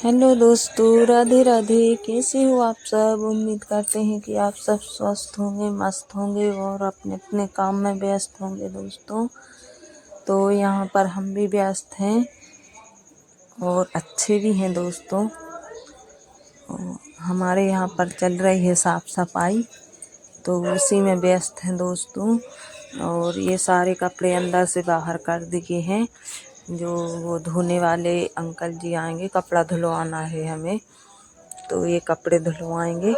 Hello दोस्तों, राधे राधे। कैसे हो आप सब? उम्मीद करते हैं कि आप सब स्वस्थ होंगे, मस्त होंगे और अपने अपने काम में व्यस्त होंगे दोस्तों। तो यहाँ पर हम भी व्यस्त हैं और अच्छे भी हैं दोस्तों। हमारे यहाँ पर चल रही है साफ सफाई, तो उसी में व्यस्त हैं दोस्तों। और ये सारे कपड़े अंदर से बाहर कर दिए हैं। जो वो धोने वाले अंकल जी आएंगे, कपड़ा धुलवाना है हमें, तो ये कपड़े धुलवाएंगे।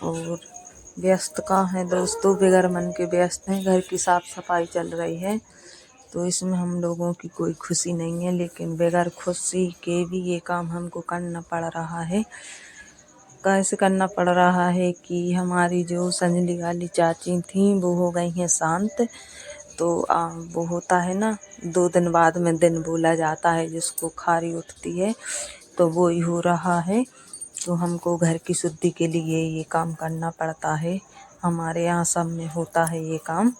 और व्यस्त कहाँ है दोस्तों, बगैर मन के व्यस्त हैं। घर की साफ सफाई चल रही है, तो इसमें हम लोगों की कोई खुशी नहीं है, लेकिन बगैर खुशी के भी ये काम हमको करना पड़ रहा है। कैसे करना पड़ रहा है कि हमारी जो संजली वाली चाची थी वो हो गई हैं शांत। तो वो होता है ना, 2 दिन बाद में दिन बोला जाता है जिसको खारी उठती है, तो वो ही हो रहा है। तो हमको घर की शुद्धि के लिए ये काम करना पड़ता है। हमारे यहाँ सब में होता है ये काम।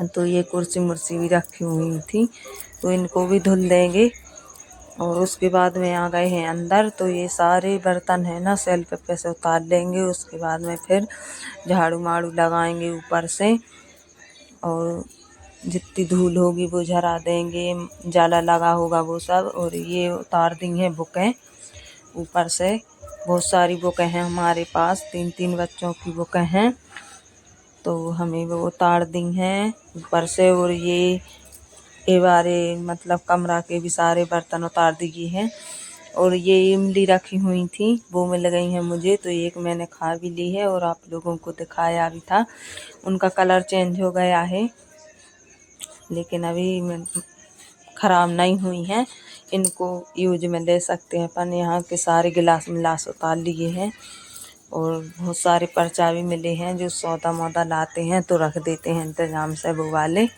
तो ये कुर्सी मुर्सी भी रखी हुई थी, तो इनको भी धुल देंगे। और उसके बाद में आ गए हैं अंदर, तो ये सारे बर्तन है ना सेल्फ पे से उतार लेंगे। उसके बाद में फिर झाड़ू माड़ू लगाएंगे ऊपर से, और जितनी धूल होगी वो झरा देंगे, जाला लगा होगा वो सब। और ये उतार दी हैं बुकें ऊपर से। बहुत सारी बुकें हैं हमारे पास, 3-3 बच्चों की बुकें हैं, तो हमें वो उतार दी हैं ऊपर से। और ये बारे मतलब कमरा के भी सारे बर्तन उतार दिए हैं। और ये इमली रखी हुई थी वो मिल गई हैं मुझे, तो एक मैंने खा भी ली है और आप लोगों को दिखाया भी था। उनका कलर चेंज हो गया है, लेकिन अभी ख़राब नहीं हुई हैं, इनको यूज में ले सकते हैं अपन। यहाँ के सारे गिलास मिलास उतार लिए हैं। और बहुत सारे पर्चा भी मिले हैं, जो सौदा मौदा लाते हैं तो रख देते हैं इंतजाम से वो वाले।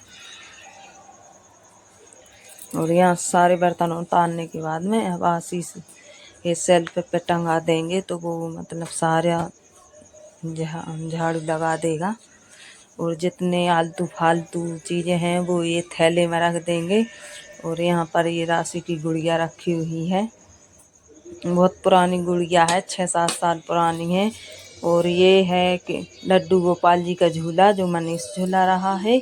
और यहाँ सारे बर्तन उतारने के बाद में अब आशीष ये सेल्फ पे टंगा देंगे, तो वो मतलब सारा झाड़ू लगा देगा। और जितने आलतू फालतू चीज़ें हैं वो ये थैले में रख देंगे। और यहाँ पर ये राशि की गुड़िया रखी हुई है, बहुत पुरानी गुड़िया है, 6-7 साल पुरानी है। और ये है कि लड्डू गोपाल जी का झूला जो मनीष झूला रहा है।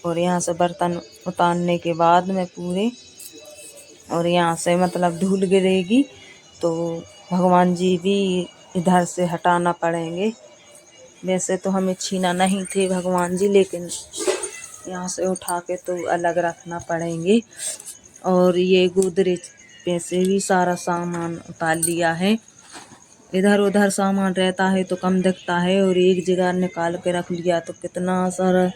और यहाँ से बर्तन उतारने के बाद में पूरे, और यहाँ से मतलब धूल गिरेगी तो भगवान जी भी इधर से हटाना पड़ेंगे। वैसे तो हमें छीना नहीं थे भगवान जी, लेकिन यहाँ से उठा के तो अलग रखना पड़ेंगे। और ये गोदरेज पे से भी सारा सामान उतार लिया है। इधर उधर सामान रहता है तो कम दिखता है, और एक जगह निकाल के रख लिया तो कितना सारा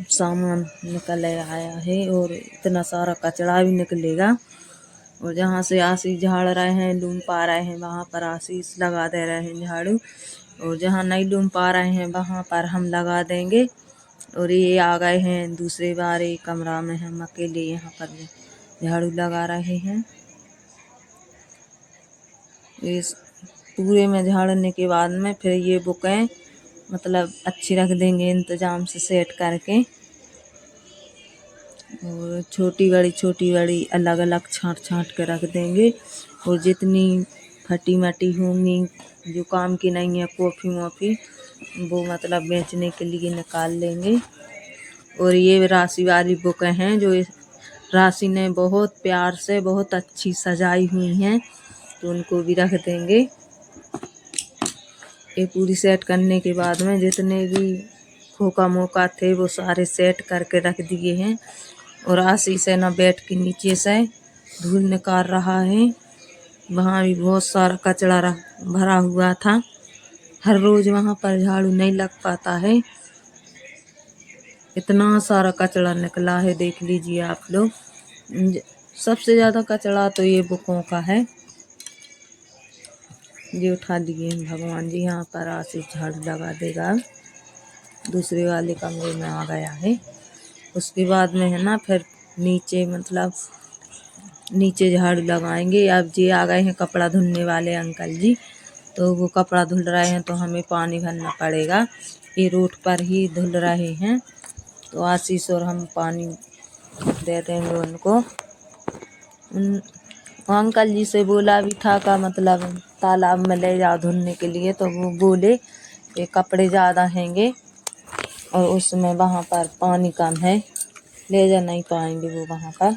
सामान निकल आया है, और इतना सारा कचरा भी निकलेगा। और जहाँ से आशीष झाड़ रहे हैं, लूम पा रहे हैं, वहाँ पर आशीष लगा दे रहे हैं झाड़ू। और जहाँ नहीं लूम पा रहे हैं वहाँ पर हम लगा देंगे। और ये आ गए हैं दूसरे बार, एक कमरा में हम अकेले यहाँ पर झाड़ू लगा रहे हैं। इस पूरे में झाड़ने के बाद में फिर ये बुकें मतलब अच्छी रख देंगे इंतजाम से सेट करके। और छोटी बड़ी अलग अलग छांट छांट के रख देंगे। और जितनी फटी मटी होंगी जो काम की नहीं है, कॉफ़ी वॉफ़ी, वो मतलब बेचने के लिए निकाल लेंगे। और ये राशि वाली बुकें हैं जो राशि ने बहुत प्यार से बहुत अच्छी सजाई हुई हैं, तो उनको भी रख देंगे। ये पूरी सेट करने के बाद में जितने भी खोका मोका थे वो सारे सेट करके रख दिए हैं। और आशीष से ना बैठ के नीचे से धूल निकाल रहा है, वहाँ भी बहुत सारा कचरा भरा हुआ था। हर रोज़ वहाँ पर झाड़ू नहीं लग पाता है, इतना सारा कचरा निकला है, देख लीजिए आप लोग। सबसे ज़्यादा कचरा तो ये बुकों का है, ये उठा दिए हैं भगवान जी। यहाँ पर आशीष झाड़ू लगा देगा, दूसरे वाले कमरे में आ गया है। उसके बाद में है ना फिर नीचे मतलब नीचे झाड़ू लगाएंगे। अब जी आ गए हैं कपड़ा धुलने वाले अंकल जी, तो वो कपड़ा धुल रहे हैं तो हमें पानी भरना पड़ेगा। ये रोड पर ही धुल रहे हैं, तो आशीष और हम पानी दे देंगे उनको। अंकल जी से बोला भी था का मतलब तालाब में ले जाओ धुलने के लिए, तो वो बोले कि कपड़े ज़्यादा हैंगे और उसमें वहाँ पर पानी कम है, ले जा नहीं पाएंगे वो वहाँ पर।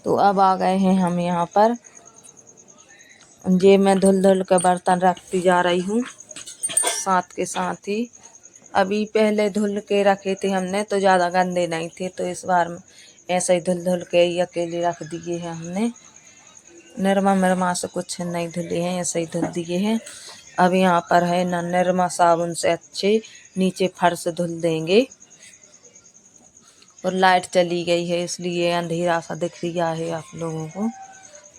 तो अब आ गए हैं हम यहाँ पर। ये मैं धुल धुल के बर्तन रखती जा रही हूँ साथ के साथ ही। अभी पहले धुल के रखे थे हमने तो ज़्यादा गंदे नहीं थे, तो इस बार ऐसे ही धुल धुल के ही अकेले रख दिए हैं हमने। निरमा से कुछ नहीं धुले हैं, ऐसे ही धुल दिए हैं। अब यहाँ पर है ना निरमा साबुन से अच्छे नीचे फर्श धुल देंगे। और लाइट चली गई है इसलिए अंधेरा सा दिख रहा है आप लोगों को,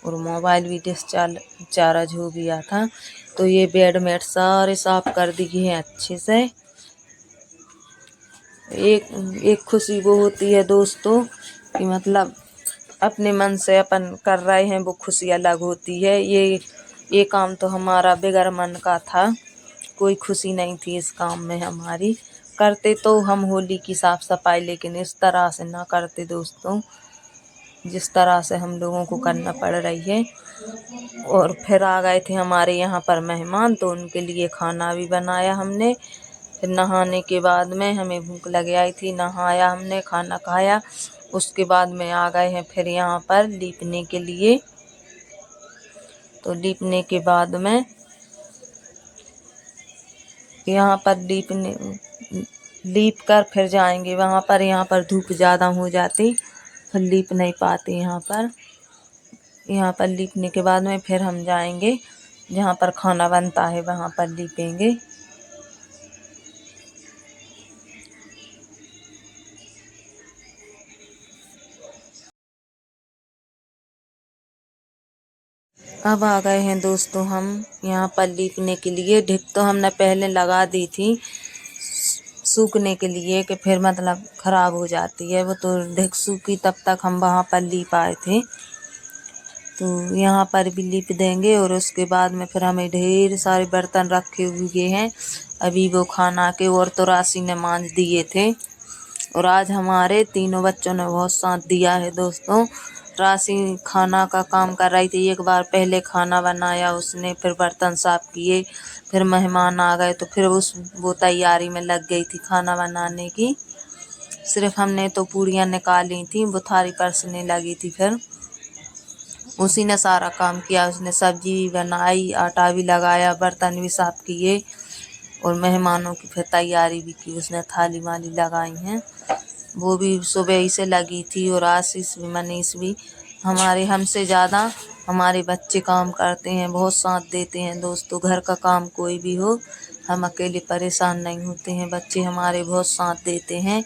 और मोबाइल भी डिस्चार्ज हो गया था। तो ये बेडमेट सारे साफ कर दिए हैं अच्छे से। एक खुशी वो होती है दोस्तों कि मतलब अपने मन से अपन कर रहे हैं, वो खुशी अलग होती है। ये काम तो हमारा बगैर मन का था, कोई खुशी नहीं थी इस काम में हमारी। करते तो हम होली की साफ सफाई, लेकिन इस तरह से ना करते दोस्तों जिस तरह से हम लोगों को करना पड़ रही है। और फिर आ गए थे हमारे यहाँ पर मेहमान, तो उनके लिए खाना भी बनाया हमने। फिर नहाने के बाद में हमें भूख लग आई थी, नहाया हमने, खाना खाया। उसके बाद में आ गए हैं फिर यहाँ पर लीपने के लिए। तो लीपने के बाद में यहाँ पर लीप कर फिर जाएंगे वहाँ पर। यहाँ पर धूप ज़्यादा हो जाती, फिर लीप नहीं पाते यहाँ पर। यहाँ पर लीपने के बाद में फिर हम जाएंगे जहाँ पर खाना बनता है, वहाँ पर लीपेंगे। अब आ गए हैं दोस्तों हम यहाँ पर लीपने के लिए। ढिक तो हमने पहले लगा दी थी सूखने के लिए कि फिर मतलब ख़राब हो जाती है वो, तो ढिक सूखी तब तक हम वहाँ पर लीप आए थे। तो यहाँ पर भी लीप देंगे और उसके बाद में फिर हमें ढेर सारे बर्तन रखे हुए हैं अभी वो खाना के, और तो राशि ने मांज दिए थे। और आज हमारे तीनों बच्चों ने बहुत साथ दिया है दोस्तों। राशि खाना का काम कर रही थी, एक बार पहले खाना बनाया उसने, फिर बर्तन साफ किए, फिर मेहमान आ गए तो फिर वो तैयारी में लग गई थी खाना बनाने की। सिर्फ हमने तो पूड़ियाँ निकाली थी, वो थाली परसने लगी थी, फिर उसी ने सारा काम किया। उसने सब्जी भी बनाई, आटा भी लगाया, बर्तन भी साफ किए और मेहमानों की फिर तैयारी भी की। उसने थाली वाली लगाई हैं, वो भी सुबह ही से लगी थी। और आशीष भी, मनीष भी, हमारे हमसे ज़्यादा हमारे बच्चे काम करते हैं, बहुत साथ देते हैं दोस्तों। घर का काम कोई भी हो, हम अकेले परेशान नहीं होते हैं, बच्चे हमारे बहुत साथ देते हैं।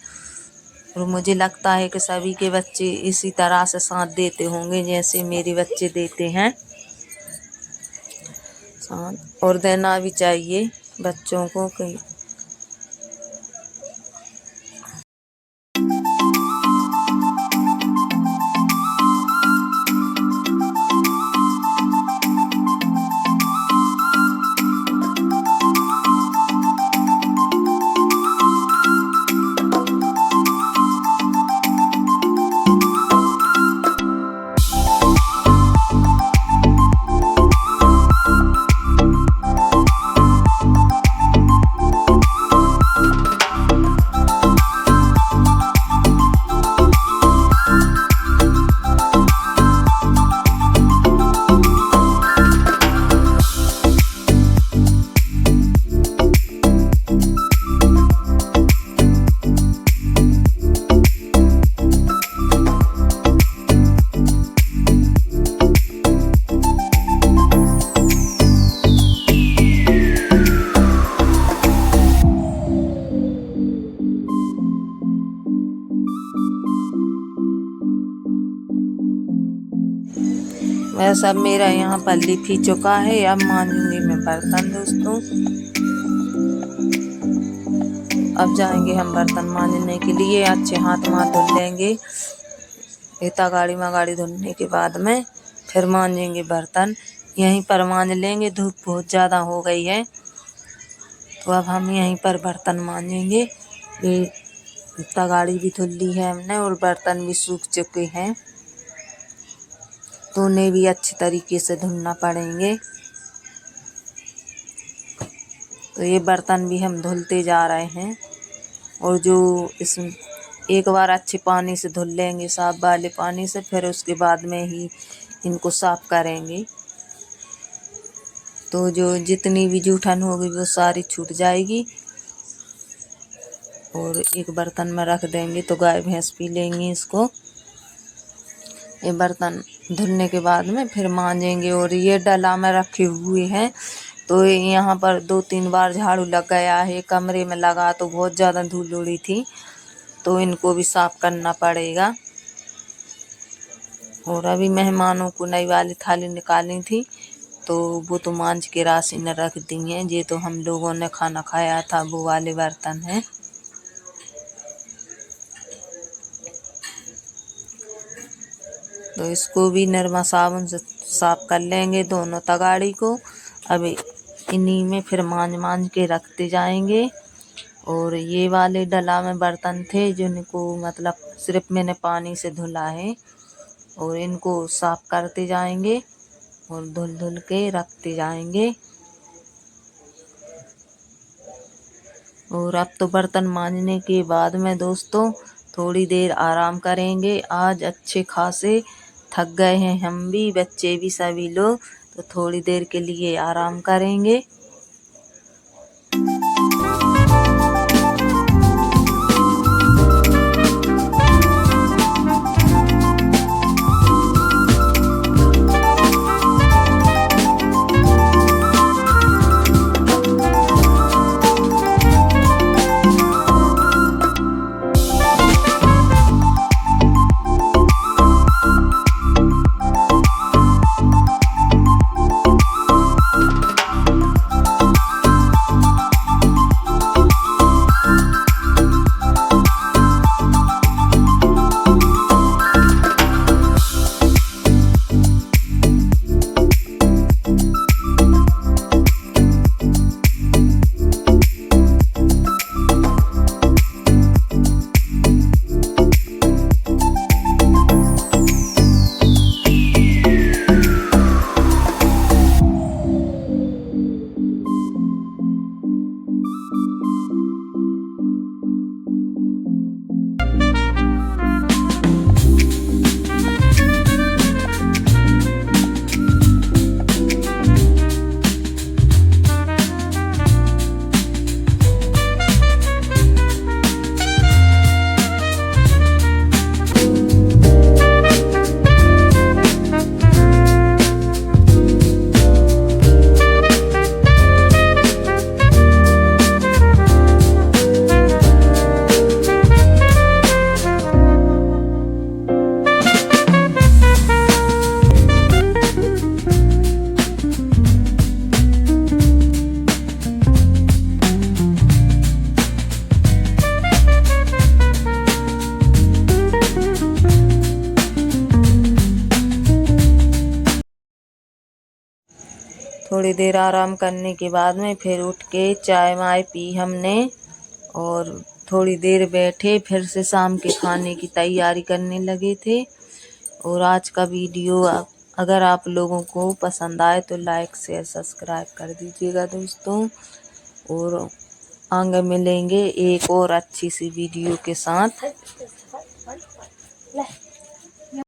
और मुझे लगता है कि सभी के बच्चे इसी तरह से साथ देते होंगे जैसे मेरे बच्चे देते हैं साथ, और देना भी चाहिए बच्चों को। कहीं वह सब मेरा यहाँ पर लिप ही चुका है। अब मांजूंगी मैं बर्तन दोस्तों। अब जाएंगे हम बर्तन मांजने के लिए, अच्छे हाथ धुल लेंगे। इतना गाड़ी धुलने के बाद में फिर मांजेंगे बर्तन, यहीं पर मांज लेंगे। धूप बहुत ज़्यादा हो गई है तो अब हम यहीं पर बर्तन मांजेंगे। इतना गाड़ी भी धुल ली है हमने और बर्तन भी सूख चुके हैं। तो उन्हें भी अच्छी तरीके से धुलना पड़ेंगे। तो ये बर्तन भी हम धुलते जा रहे हैं, और जो इस एक बार अच्छे पानी से धुल लेंगे, साफ वाले पानी से, फिर उसके बाद में ही इनको साफ करेंगे। तो जो जितनी भी जूठन होगी वो सारी छूट जाएगी, और एक बर्तन में रख देंगे तो गाय भैंस पी लेंगी इसको। ये बर्तन धुलने के बाद में फिर मांजेंगे। और ये डला में रखे हुए हैं, तो यहाँ पर 2-3 बार झाड़ू लग गया है। कमरे में लगा तो बहुत ज़्यादा धूल उड़ी थी, तो इनको भी साफ करना पड़ेगा। और अभी मेहमानों को नई वाली थाली निकाली थी, तो वो तो मांज के राशि ने रख दी हैं। ये तो हम लोगों ने खाना खाया था, वो वाले बर्तन हैं। तो इसको भी निरमा साबुन से साफ कर लेंगे, दोनों तगाड़ी को। अभी इन्हीं में फिर मांज के रखते जाएंगे। और ये वाले डला में बर्तन थे जिनको मतलब सिर्फ मैंने पानी से धुला है, और इनको साफ करते जाएंगे और धुल के रखते जाएंगे। और अब तो बर्तन मांजने के बाद में दोस्तों थोड़ी देर आराम करेंगे। आज अच्छे खासे थक गए हैं हम भी, बच्चे भी, सभी लोग। तो थोड़ी देर के लिए आराम करेंगे। थोड़ी देर आराम करने के बाद में फिर उठ के चाय वाय पी हमने, और थोड़ी देर बैठे, फिर से शाम के खाने की तैयारी करने लगे थे। और आज का वीडियो अगर आप लोगों को पसंद आए तो लाइक शेयर सब्सक्राइब कर दीजिएगा दोस्तों। और आगे मिलेंगे एक और अच्छी सी वीडियो के साथ।